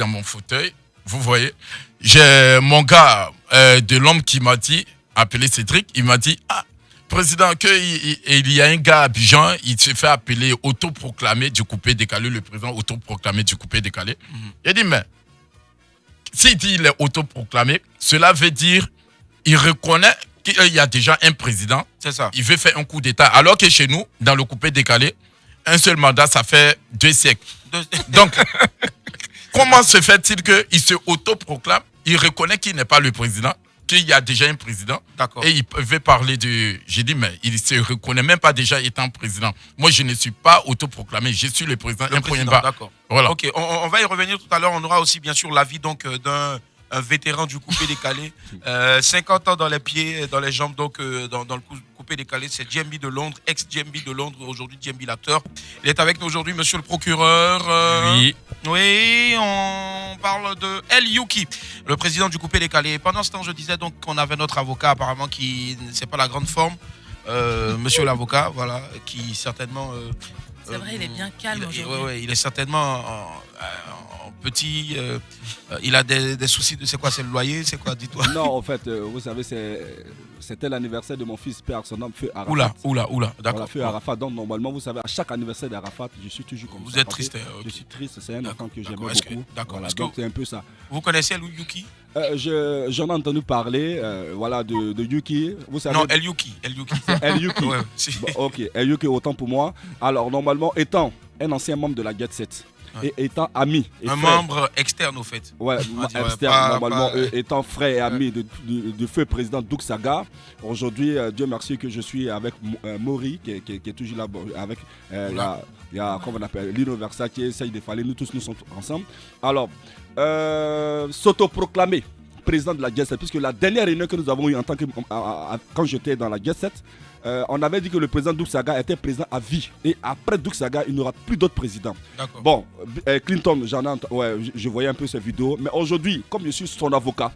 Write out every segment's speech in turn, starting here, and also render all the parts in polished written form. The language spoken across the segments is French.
dans mon fauteuil. Vous voyez, j'ai mon gars de l'homme qui m'a dit, appelé Cédric, il m'a dit, ah, président, il y a un gars à Abidjan, il se fait appeler autoproclamé du coupé décalé, le président autoproclamé du coupé décalé. Il dit, mais s'il dit qu'il est autoproclamé, cela veut dire qu'il reconnaît qu'il y a déjà un président. C'est ça. Il veut faire un coup d'État. Alors que chez nous, dans le coupé décalé, un seul mandat, ça fait 2 siècles. Donc, comment se fait-il qu'il se autoproclame, il reconnaît qu'il n'est pas le président, qu'il y a déjà un président. D'accord. Et il veut parler de... J'ai dit, mais il ne se reconnaît même pas déjà étant président. Moi, je ne suis pas autoproclamé, je suis le président. Le président, d'accord. Voilà. Ok, on va y revenir tout à l'heure. On aura aussi, bien sûr, l'avis donc d'un vétéran du coupé décalé. 50 ans dans les pieds, dans les jambes, donc dans le coupé décalé. C'est Djembi de Londres, ex-Djembi de Londres, aujourd'hui Djembi l'acteur. Il est avec nous aujourd'hui, monsieur le procureur. Oui. Oui, on parle de El Youki, le président du coupé décalé. Pendant ce temps, je disais donc qu'on avait notre avocat, apparemment, qui c'est pas la grande forme. Monsieur l'avocat, voilà, qui certainement... c'est vrai, il est bien calme aujourd'hui. Ouais, il est certainement en petit. Il a des soucis de... C'est quoi, c'est le loyer? C'est quoi, dis-toi? Non, en fait, vous savez, c'était l'anniversaire de mon fils, père, son nom, Feu Arafat. Oula, d'accord. Voilà, Feu Arafat. Donc, normalement, vous savez, à chaque anniversaire d'Arafat, je suis toujours comme ça. Vous êtes triste, okay. Je suis triste, c'est un enfant que j'aimais beaucoup. D'accord. Voilà, donc, c'est un peu ça. Vous connaissez El Youki? J'en ai entendu parler, voilà, de Yuki. Vous savez, non, El Youki. El Youki. Ouais, bon, ok, El Youki, autant pour moi. Alors, normalement, étant un ancien membre de la Jet Set, et étant ami. Et un frère, membre externe, au fait. Ouais, externe, normalement, étant frère et ami de feu président Douk Saga. Aujourd'hui, Dieu merci que je suis avec Maury, qui est toujours là, avec il y a comment on appelle, Lino Versa, qui essaye de faller. Nous tous, nous sommes ensemble. Alors, s'autoproclamer président de la Jet Set, puisque la dernière réunion que nous avons eue en tant que quand j'étais dans la Jet Set, on avait dit que le président Douk Saga était président à vie. Et après Douk Saga, il n'y aura plus d'autres présidents. Bon, Clinton, je voyais un peu ses vidéos. Mais aujourd'hui, comme je suis son avocat,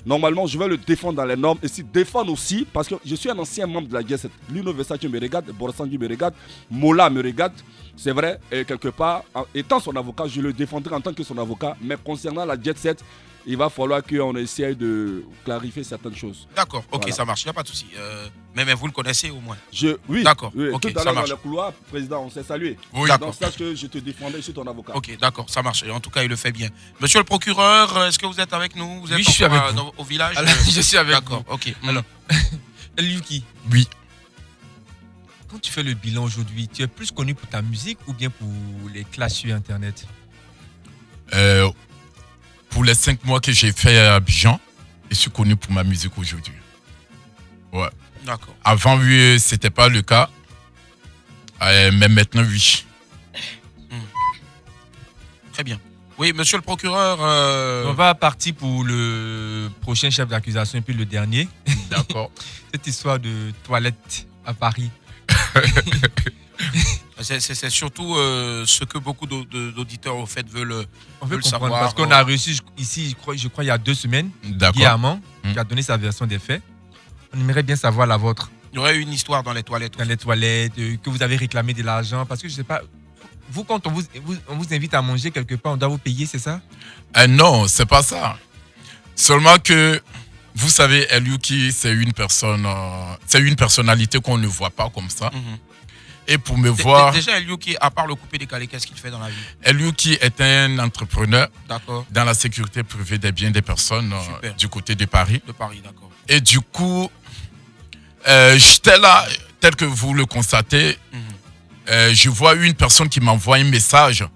normalement, je vais le défendre dans les normes et si défendre aussi, parce que je suis un ancien membre de la G7. Lino Versace me regarde, Borsanji me regarde, Mola me regarde. C'est vrai, et quelque part, étant son avocat, je le défendrai en tant que son avocat. Mais concernant la Jet Set, il va falloir qu'on essaye de clarifier certaines choses. D'accord, ok, voilà. Ça marche, il n'y a pas de souci. Mais vous le connaissez au moins? Oui. D'accord, oui. Ok, tout à ça l'heure marche. Dans le couloir, président, on s'est salué. Oui, donc sache que je te défendrai, je suis ton avocat. Ok, d'accord, ça marche. En tout cas, il le fait bien. Monsieur le procureur, est-ce que vous êtes avec nous? Vous êtes oui, je suis avec vous. Au village? Alors, je suis avec d'accord, vous. Ok. Alors, Yuki. Oui. Quand tu fais le bilan aujourd'hui, tu es plus connu pour ta musique ou bien pour les clashs sur Internet? Pour les 5 mois que j'ai fait à Abidjan, je suis connu pour ma musique aujourd'hui. Ouais. D'accord. Avant, oui, c'était pas le cas. Mais maintenant, oui. Très bien. Oui, monsieur le procureur. On va partir pour le prochain chef d'accusation et puis le dernier. D'accord. Cette histoire de toilette à Paris. C'est surtout ce que beaucoup d'auditeurs au fait veulent savoir. Parce qu'on a reçu ici, je crois il y a 2 semaines, Guy Armand, qui a donné sa version des faits. On aimerait bien savoir la vôtre. Il y aurait eu une histoire dans les toilettes. Dans les toilettes, que vous avez réclamé de l'argent. Parce que je ne sais pas, vous quand on vous invite à manger quelque part, on doit vous payer, c'est ça? Non, c'est pas ça. Seulement que, vous savez, El Youki, c'est une personnalité qu'on ne voit pas comme ça. Et pour me voir... Déjà, El Youki, à part le coupé décalé, qu'est-ce qu'il fait dans la vie? El Youki est un entrepreneur dans la sécurité privée des biens des personnes du côté de Paris. De Paris, d'accord. Et du coup, j'étais là, tel que vous le constatez, je vois une personne qui m'envoie un message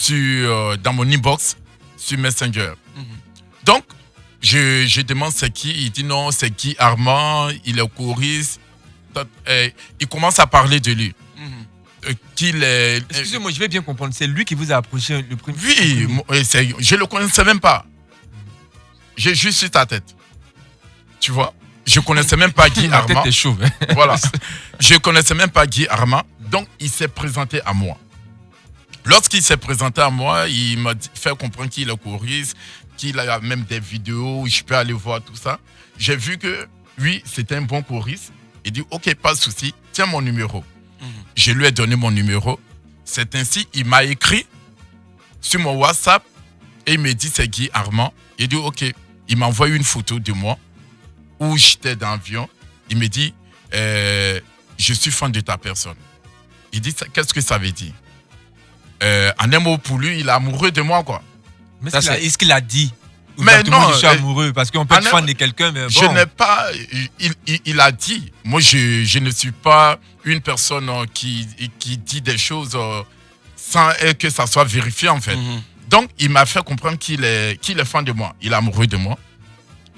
dans mon inbox sur Messenger. Donc, je demande c'est qui. Il dit non, c'est Guy Armand, il est choriste. Il commence à parler de lui. Excusez-moi, je vais bien comprendre. C'est lui qui vous a approché le premier. Oui, je ne le connaissais même pas. J'ai juste sur ta tête. Tu vois? Je ne connaissais même pas Guy Armand. La tête est chauve. Voilà. Je ne connaissais même pas Guy Armand. Donc, il s'est présenté à moi. Lorsqu'il s'est présenté à moi, il m'a fait comprendre qu'il est choriste, qu'il a même des vidéos où je peux aller voir tout ça. J'ai vu que, oui, c'était un bon choriste. Il dit, ok, pas de souci, tiens mon numéro. Je lui ai donné mon numéro. C'est ainsi, il m'a écrit sur mon WhatsApp et il me dit c'est Guy Armand. Il dit ok. Il m'envoie une photo de moi où j'étais dans l'avion. Il me dit je suis fan de ta personne. Il dit qu'est-ce que ça veut dire? En un mot pour lui, il est amoureux de moi quoi. Mais Ça, est-ce qu'il a dit? Mais non, je suis amoureux parce qu'on peut être fan de quelqu'un, mais bon. Je n'ai pas. Il a dit. Moi, je ne suis pas une personne qui dit des choses sans que ça soit vérifié, en fait. Mhm. Donc, il m'a fait comprendre qu'il est fan de moi. Il est amoureux de moi.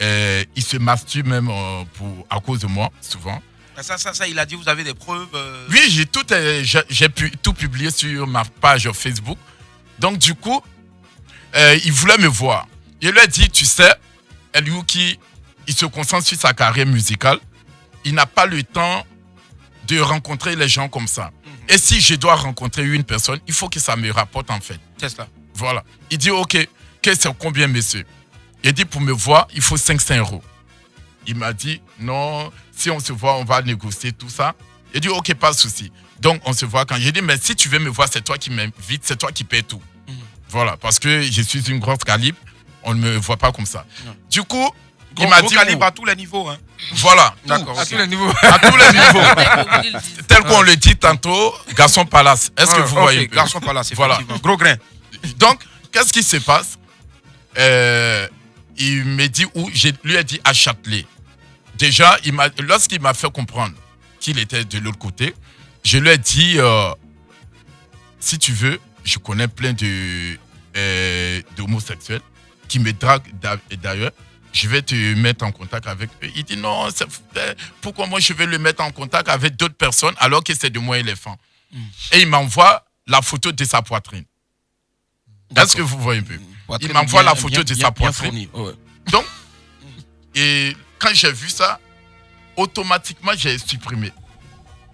Il se masturbe même à cause de moi, souvent. Ça, il a dit, vous avez des preuves Oui, j'ai pu tout publier sur ma page Facebook. Donc, du coup, il voulait me voir. Il lui a dit, tu sais, Eliouki, il se concentre sur sa carrière musicale. Il n'a pas le temps de rencontrer les gens comme ça. Et si je dois rencontrer une personne, il faut que ça me rapporte en fait. C'est cela. Voilà. Il dit, ok, c'est combien, monsieur? Il dit, pour me voir, il faut 500 €. Il m'a dit, non, si on se voit, on va négocier tout ça. Il dit, ok, pas de souci. Donc, on se voit quand. J'ai dit, mais si tu veux me voir, c'est toi qui m'invite, c'est toi qui paie tout. Voilà, parce que je suis une grosse calibre. On ne me voit pas comme ça. Non. Du coup, il m'a dit... calibre à tous les niveaux. Hein. Voilà. D'accord. À ok. tous les niveaux. À tous les niveaux. Comme ils le disent. Tel qu'on le dit tantôt, garçon palace. Est-ce que vous Ok, voyez un peu? garçon pas là, c'est Voilà. effectivement. Gros grain. Donc, qu'est-ce qui se passe? Il me dit où? Je lui ai dit à Châtelet. Déjà, lorsqu'il m'a fait comprendre qu'il était de l'autre côté, je lui ai dit, si tu veux, je connais plein d'homosexuels qui me draguent d'ailleurs. Je vais te mettre en contact avec eux. Il dit non, pourquoi moi je vais le mettre en contact avec d'autres personnes alors que c'est de moi éléphant. Et il m'envoie la photo de sa poitrine. Est-ce que vous voyez un peu? Il m'envoie la photo de sa poitrine. Ouais. Donc, et quand j'ai vu ça, automatiquement j'ai supprimé.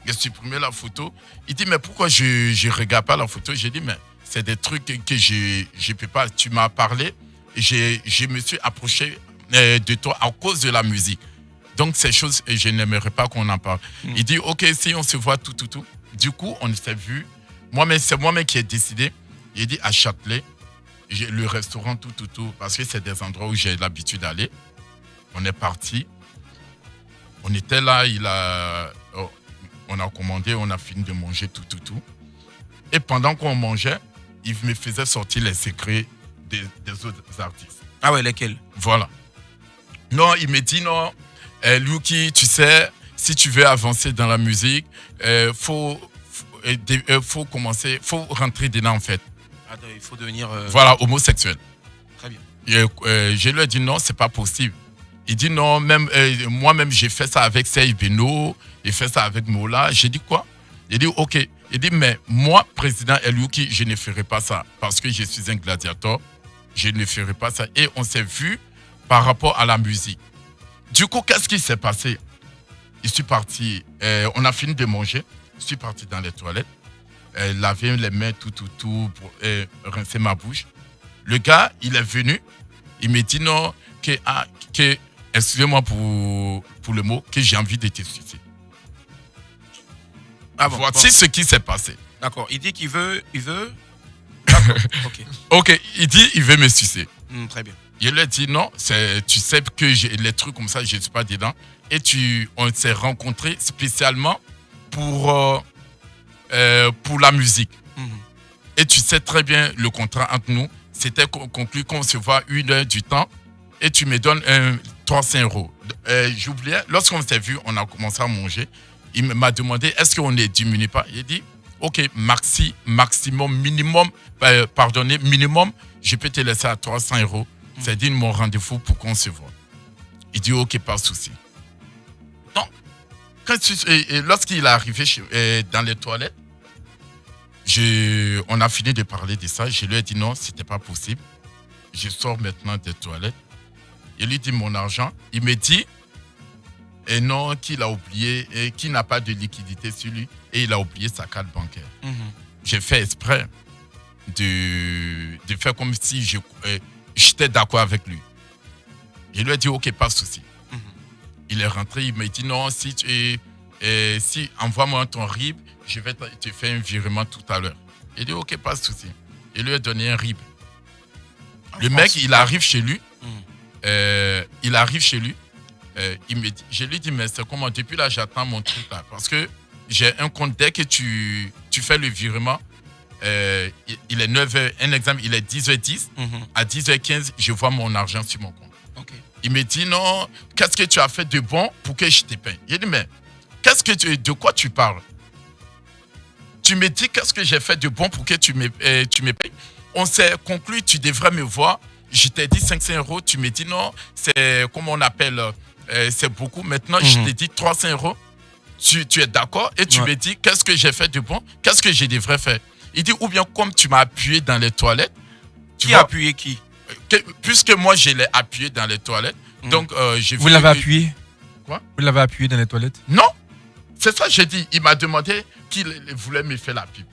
J'ai supprimé la photo. Il dit mais pourquoi je ne regarde pas la photo? J'ai dit mais c'est des trucs que je ne peux pas. Tu m'as parlé, je me suis approché de toi à cause de la musique. Donc ces choses, je n'aimerais pas qu'on en parle. Il dit ok, si on se voit tout. Du coup, on s'est vu. Moi-même, c'est moi-même qui ai décidé. Il dit à Châtelet, le restaurant tout, parce que c'est des endroits où j'ai l'habitude d'aller. On est parti. On était là, on a commandé, on a fini de manger tout. Et pendant qu'on mangeait, il me faisait sortir les secrets des autres artistes. Ah ouais, lesquels? Voilà. Non, il me dit non, Luki, tu sais, si tu veux avancer dans la musique, faut rentrer dedans en fait. Attends, il faut devenir... Voilà, homosexuel. Très bien. Et, je lui ai dit non, c'est pas possible. Il dit non, même moi-même j'ai fait ça avec Serge Beno, j'ai fait ça avec Mola. J'ai dit quoi? Il dit ok. Il dit mais moi, président Eliouki, je ne ferai pas ça parce que je suis un gladiateur. Je ne ferai pas ça. Et on s'est vu par rapport à la musique. Du coup, qu'est-ce qui s'est passé? Je suis parti, on a fini de manger. Je suis parti dans les toilettes, laver les mains, tout pour rincer ma bouche. Le gars, il est venu, il me dit non, excusez-moi pour le mot, que j'ai envie de te sucer. Ah bon, Voici ce qui s'est passé. D'accord. Il dit qu'il veut... D'accord. Ok. Ok, il dit il veut me sucer. Très bien. Je lui ai dit non, tu sais que les trucs comme ça, je ne suis pas dedans. Et on s'est rencontrés spécialement pour la musique. Et tu sais très bien, le contrat entre nous, c'était conclu qu'on se voit 1 heure du temps et tu me donnes 300 €. J'oubliais, lorsqu'on s'est vu, on a commencé à manger. Il m'a demandé, est-ce qu'on ne diminue pas? Il a dit, ok, maximum, minimum, minimum, je peux te laisser à 300 €. C'est dit mon rendez-vous pour qu'on se voit. Il dit, ok, pas de souci. Donc, lorsqu'il est arrivé dans les toilettes, on a fini de parler de ça. Je lui ai dit non, c'était pas possible. Je sors maintenant des toilettes. Il lui dit mon argent. Il me dit non, qu'il a oublié et qu'il n'a pas de liquidité sur lui et il a oublié sa carte bancaire. J'ai fait exprès de faire comme si j'étais d'accord avec lui. Je lui ai dit ok, pas de souci. Il est rentré, il m'a dit non, si envoie-moi ton RIB, je vais te faire un virement tout à l'heure. Il dit ok, pas de souci. et lui a donné un RIB. Le mec, il arrive chez lui. Il me dit, je lui dis, mais c'est comment? Depuis là, j'attends mon truc là. Parce que j'ai un compte, dès que tu fais le virement, il est 9h, un exemple, il est 10h10. À 10h15, je vois mon argent sur mon compte. Okay. Il me dit, non, qu'est-ce que tu as fait de bon pour que je te paye? Il dit, mais de quoi tu parles? Tu me dis, qu'est-ce que j'ai fait de bon pour que tu me payes? On s'est conclu, tu devrais me voir. Je t'ai dit 500 €. Tu me dis non, c'est comme on appelle, c'est beaucoup. Maintenant, je t'ai dit 300 €. Tu es d'accord? Et tu me dis, qu'est-ce que j'ai fait de bon? Qu'est-ce que je devrais faire? Il dit, ou bien comme tu m'as appuyé dans les toilettes. Qui a appuyé qui? Puisque moi, je l'ai appuyé dans les toilettes. Donc, Vous l'avez appuyé? Quoi? Vous l'avez appuyé dans les toilettes? Non. C'est ça, j'ai dit. Il m'a demandé qu'il voulait me faire la pub.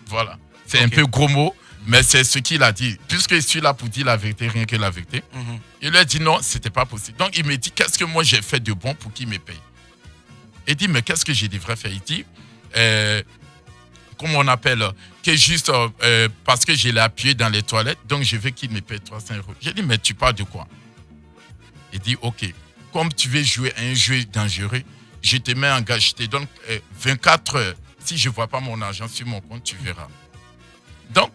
Voilà. C'est un peu gros mot. Mais c'est ce qu'il a dit. Puisque je suis là pour dire la vérité, rien que la vérité. Il lui a dit non, c'était pas possible. Donc, il me dit, qu'est-ce que moi j'ai fait de bon pour qu'il me paye? Il dit, mais qu'est-ce que je devrais faire? Il dit, comment on appelle, que juste parce que je l'ai appuyé dans les toilettes, donc je veux qu'il me paye 300 €. J'ai dit, mais tu parles de quoi? Il dit, ok, comme tu veux jouer à un jeu dangereux, je te mets en gage, je te donne 24 heures. Si je ne vois pas mon argent sur mon compte, tu verras. Donc,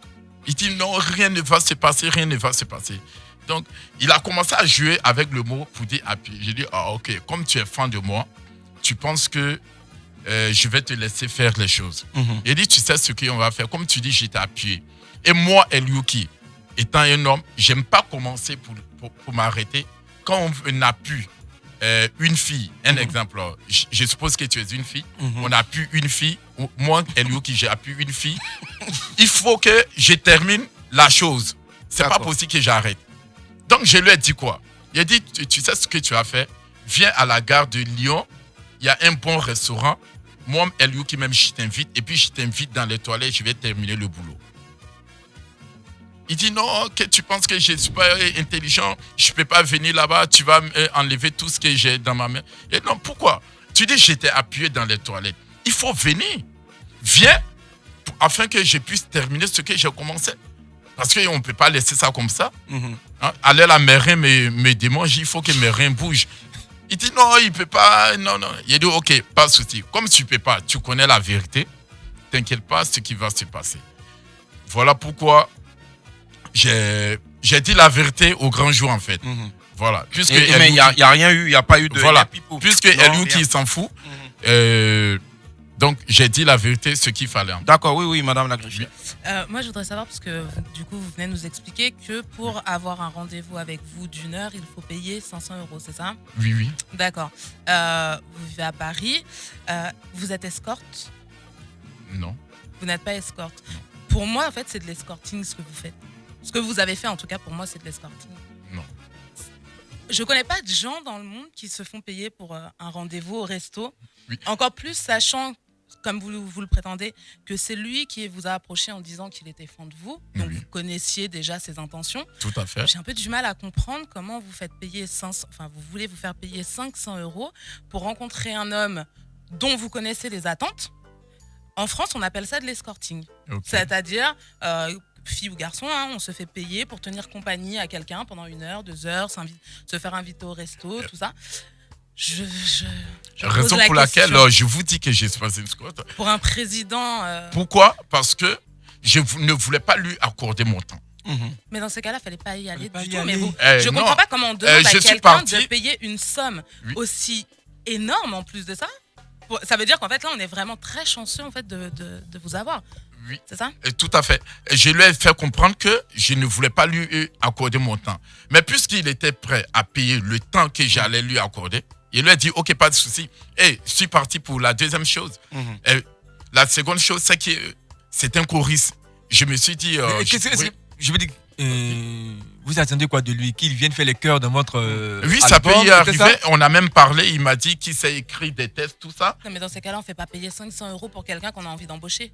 il dit non, rien ne va se passer, rien ne va se passer. Donc, il a commencé à jouer avec le mot pour dire appui. J'ai dit, ah ok, comme tu es fan de moi, tu penses que je vais te laisser faire les choses. Il dit, tu sais ce qu'on va faire. Comme tu dis, je t'ai appuyé. Et moi, Eliuki, étant un homme, j'aime pas commencer pour m'arrêter. Quand on appuie une fille, un exemple, je suppose que tu es une fille, on appuie une fille, moi, Eliuki, j'ai appuyé une fille, il faut que je termine la chose. C'est pas possible que j'arrête. Donc, je lui ai dit quoi? Il a dit, tu sais ce que tu as fait? Viens à la gare de Lyon, il y a un bon restaurant. Moi, Eliuki, même, je t'invite, et puis je t'invite dans les toilettes, je vais terminer le boulot. Il dit non, que tu penses que je ne suis pas intelligent, je ne peux pas venir là-bas, tu vas enlever tout ce que j'ai dans ma main. Et non, pourquoi? Tu dis j'étais appuyé dans les toilettes. Il faut venir. Viens, afin que je puisse terminer ce que j'ai commencé. Parce qu'on ne peut pas laisser ça comme ça. Hein? Aller la mairie me démange, il faut que mes reins bougent. Il dit non, il ne peut pas. Non. Il dit ok, pas de souci. Comme tu ne peux pas, tu connais la vérité, t'inquiète pas ce qui va se passer. Voilà pourquoi j'ai dit la vérité au grand jour en fait. Voilà. Puisque mais il n'y a rien eu, il n'y a pas eu de... Voilà. Puisque Eliuki s'en fout, donc j'ai dit la vérité, ce qu'il fallait. D'accord, oui, madame la greffière. Moi, je voudrais savoir, parce que du coup, vous venez nous expliquer que pour avoir un rendez-vous avec vous d'une heure, il faut payer 500 €, c'est ça? Oui. D'accord. Vous vivez à Paris. Vous êtes escorte? Non. Vous n'êtes pas escorte? Pour moi, en fait, c'est de l'escorting ce que vous faites. Ce que vous avez fait, en tout cas, pour moi, c'est de l'escorting. Non. Je ne connais pas de gens dans le monde qui se font payer pour un rendez-vous au resto. Oui. Encore plus, sachant, comme vous le prétendez, que c'est lui qui vous a approché en disant qu'il était fan de vous. Donc, vous connaissiez déjà ses intentions. Tout à fait. J'ai un peu du mal à comprendre comment vous faites payer vous voulez vous faire payer 500 € pour rencontrer un homme dont vous connaissez les attentes. En France, on appelle ça de l'escorting. Okay. C'est-à-dire... fille ou garçon, hein, on se fait payer pour tenir compagnie à quelqu'un pendant 1 heure, 2 heures, se faire inviter au resto, tout ça. Raison pour laquelle je vous dis que je suis pas une escorte. Pour un président... Pourquoi? Parce que je ne voulais pas lui accorder mon temps. Mais dans ces cas-là, il ne fallait pas y aller du tout. Mais je ne comprends pas comment on demande à quelqu'un de payer une somme aussi énorme en plus de ça. Ça veut dire qu'en fait, là, on est vraiment très chanceux en fait, de vous avoir. Oui. C'est ça? Tout à fait. Je lui ai fait comprendre que je ne voulais pas lui accorder mon temps. Mais puisqu'il était prêt à payer le temps que j'allais lui accorder, il lui a dit, ok, pas de souci. Et je suis parti pour la deuxième chose. La seconde chose, c'est que c'est un choriste. Je me suis dit... je veux dire, vous attendez quoi de lui? Qu'il vienne faire les chœurs dans votre oui, ça peut y arriver. On a même parlé, il m'a dit qu'il sait écrire des textes, tout ça. Non, mais dans ces cas-là, on ne fait pas payer 500 € pour quelqu'un qu'on a envie d'embaucher.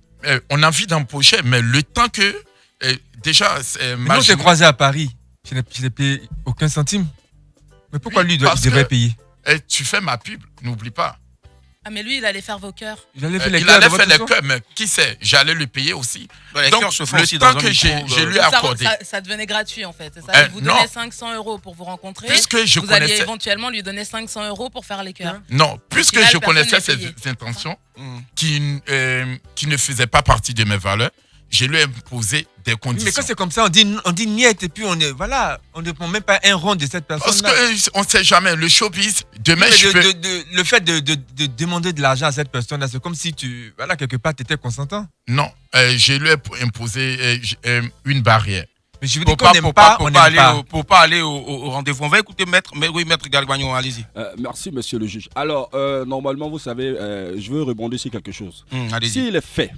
On a envie d'embaucher, mais le temps que... déjà, nous, on s'est croisés à Paris. Je n'ai payé aucun centime. Mais pourquoi lui, il devrait payer? Tu fais ma pub, n'oublie pas. Ah, mais lui, il allait faire vos cœurs. J'allais faire les Il cœurs de allait votre faire les show. cœurs, mais qui sait, j'allais le payer aussi. Ouais, les Donc, cœurs se font le aussi dans temps un que j'ai micro, lui Donc, accordé, ça devenait gratuit, en fait. C'est ça. Il vous non. donnait 500 € pour vous rencontrer. puisque je vous alliez connaissais, éventuellement lui donner 500 € pour faire les cœurs. non, puisque final, je personne connaissais n'a ses payé. intentions Mm. qui ne faisaient pas partie de mes valeurs, je lui ai imposé des Mais conditions. quand c'est comme ça, on dit niet et puis on ne prend même pas un rond de cette Parce personne-là. qu'on ne sait jamais, le showbiz, demain je peux... Le fait de demander de l'argent à cette personne-là, c'est comme si quelque part, tu étais consentant. Non, je lui ai imposé une barrière. Mais je veux Pour dire qu'on n'aime pas, on n'aime pas. pour pas aller au rendez-vous. On va écouter Maître Galgagnon, allez-y. Merci, monsieur le juge. Alors, normalement, vous savez, je veux rebondir sur quelque chose. Allez-y. Si les faits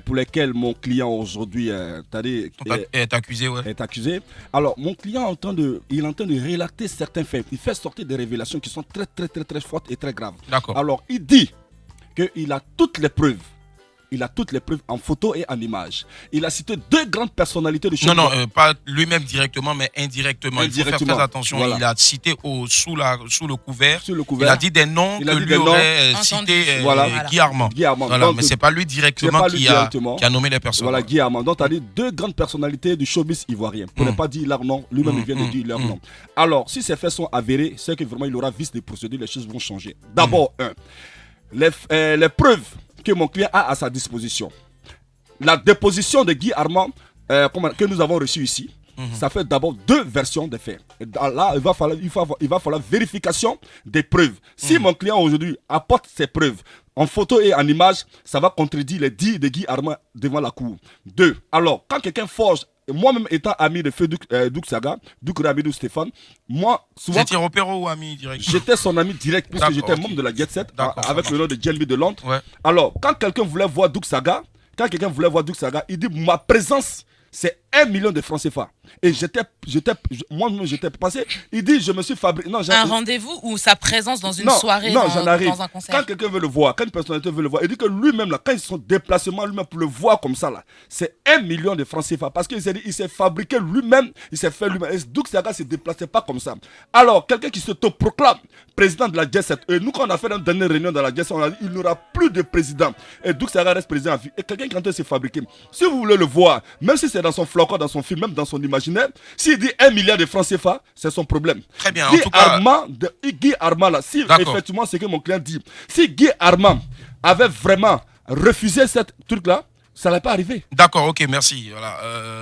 pour lesquels mon client aujourd'hui Est accusé, ouais. est accusé, alors mon client il est en train de relater certains faits. Il fait sortir des révélations qui sont très, très, très, très fortes et très graves. D'accord. Alors, il dit qu'il a toutes les preuves. Il a toutes les preuves en photo et en image. Il a cité deux grandes personnalités de Non, pas lui-même directement, mais indirectement. Il faut faire Indirectement, très attention. voilà. Il a cité sous le couvert. Sur le Il couvert. a dit des noms Il a que dit lui des noms. aurait Entendu. cité Voilà. Guy Armand. Guy Armand. Voilà, Donc, mais c'est pas lui directement, c'est pas lui directement. qui a nommé les personnes. Voilà, Guy Armand. Donc, tu as dit deux grandes personnalités du showbiz ivoirien. Pour ne pas dire leur nom, lui-même il vient de dire leur nom. Alors, si ces faits sont avérés, c'est que vraiment il aura vice des procédures, les choses vont changer. D'abord, les preuves que mon client a à sa disposition. La déposition de Guy Armand que nous avons reçue ici, ça fait d'abord deux versions des faits. Là, il va falloir vérification des preuves. Si mon client aujourd'hui apporte ses preuves en photo et en image, ça va contredire les dires de Guy Armand devant la cour. Deux, alors, quand quelqu'un forge, moi-même étant ami de feu Douk Saga, Douk Rabidou Stéphane, moi, Vous souvent, étiez repéro ou ami direct? j'étais son ami direct puisque D'accord, j'étais ok. membre de la Jet Set D'accord, avec ça le nom de Djelby de Londres. Ouais. Alors, quand quelqu'un voulait voir Douk Saga, il dit ma présence, c'est 1 million de francs CFA. Et moi-même, j'étais passé. Il dit, je me suis fabriqué. Non, Un rendez-vous ou sa présence dans une soirée, j'en arrive. dans un concert. Quand quelqu'un veut le voir, quand une personnalité veut le voir, il dit que lui-même, là, quand ils sont déplacement lui-même pour le voir comme ça, là, c'est 1 million de francs CFA. Parce qu'il s'est dit, il s'est fabriqué lui-même, il s'est fait lui-même. Et Douk Saga ne se déplaçait pas comme ça. Alors, quelqu'un qui se proclame président de la Jet Set, et nous, quand on a fait une dernière réunion dans la Jet Set, on a dit, il n'y aura plus de président. Et Douk Saga reste président à vie. Et quelqu'un qui est en train de se fabriquer, si vous voulez le voir, même si c'est dans son flacon, dans son film, même dans son imaginaire, s'il dit 1 milliard de francs CFA, c'est son problème. Très bien, en tout cas. Guy Armand, là, si D'accord. effectivement c'est que mon client dit, si Guy Armand avait vraiment refusé cette truc-là, ça n'allait pas arriver. D'accord, ok, merci. Voilà,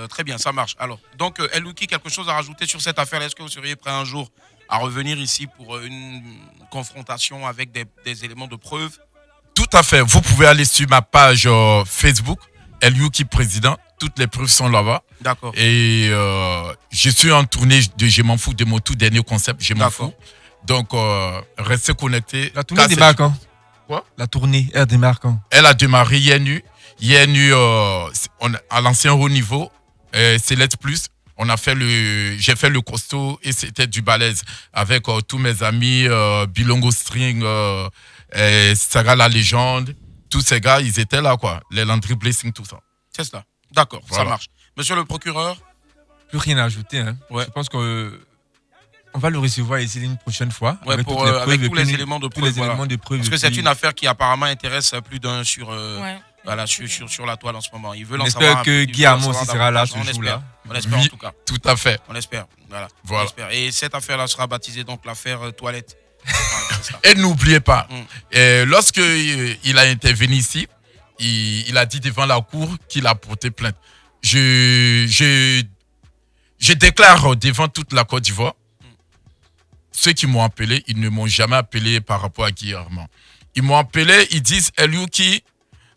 très bien, ça marche. Alors, donc, Elouki, quelque chose à rajouter sur cette affaire? Est-ce que vous seriez prêt un jour à revenir ici pour une confrontation avec des éléments de preuve? Tout à fait. Vous pouvez aller sur ma page Facebook, Elouki Président. Toutes les preuves sont là-bas. D'accord. Et je suis en tournée de Je m'en fous de mon tout dernier concept, Je m'en D'accord. fous. Donc, restez connectés. La tournée Cassez- démarre quand? Quoi? La tournée, elle démarre quand? Elle a démarré INU. INU, à l'ancien haut niveau, Select Plus. J'ai fait le costaud et c'était du balèze avec tous mes amis, Bilongo String, Sarah la légende. Tous ces gars, ils étaient là, quoi. Les Landry Blessing, tout ça. C'est ça. D'accord, Voilà. ça marche. Monsieur le procureur, Plus rien à ajouter. Hein. Ouais. Je pense qu'on va le recevoir ici une prochaine fois. ouais, avec pour, toutes les avec preuves, tous les et puis éléments de tous preuve. les éléments de preuve. Parce que et c'est puis une affaire qui apparemment intéresse plus d'un sur, Ouais. voilà, sur la toile en ce moment. Ils veulent On en espère savoir un que peu, ils Guy veulent en Armand savoir aussi sera là davantage. ce On jour-là. espère. On espère en Oui. tout cas. Tout à fait. On espère. Voilà. Voilà. On espère. Et cette affaire-là sera baptisée donc l'affaire toilette. Voilà, c'est ça. Et n'oubliez pas, lorsque il a intervenu ici, il a dit devant la cour qu'il a porté plainte. Je déclare devant toute la Côte d'Ivoire, ceux qui m'ont appelé, ils ne m'ont jamais appelé par rapport à Guy Armand. Ils m'ont appelé, ils disent, Elouki,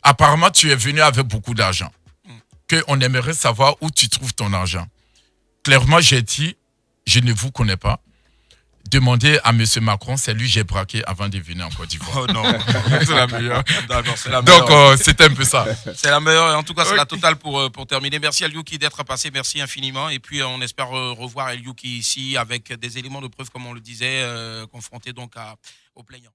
apparemment tu es venu avec beaucoup d'argent. Qu'on aimerait savoir où tu trouves ton argent. Clairement, j'ai dit, je ne vous connais pas. Demandez à M. Macron, c'est lui que j'ai braqué avant de venir en Côte d'Ivoire. Oh non. C'est la meilleure. D'accord, c'est la meilleure. Donc, c'était un peu ça. C'est la meilleure. Et en tout cas, c'est la totale pour terminer. Merci Elouki d'être passé. Merci infiniment. Et puis, on espère revoir Elouki ici avec des éléments de preuve, comme on le disait, confronté donc aux plaignants.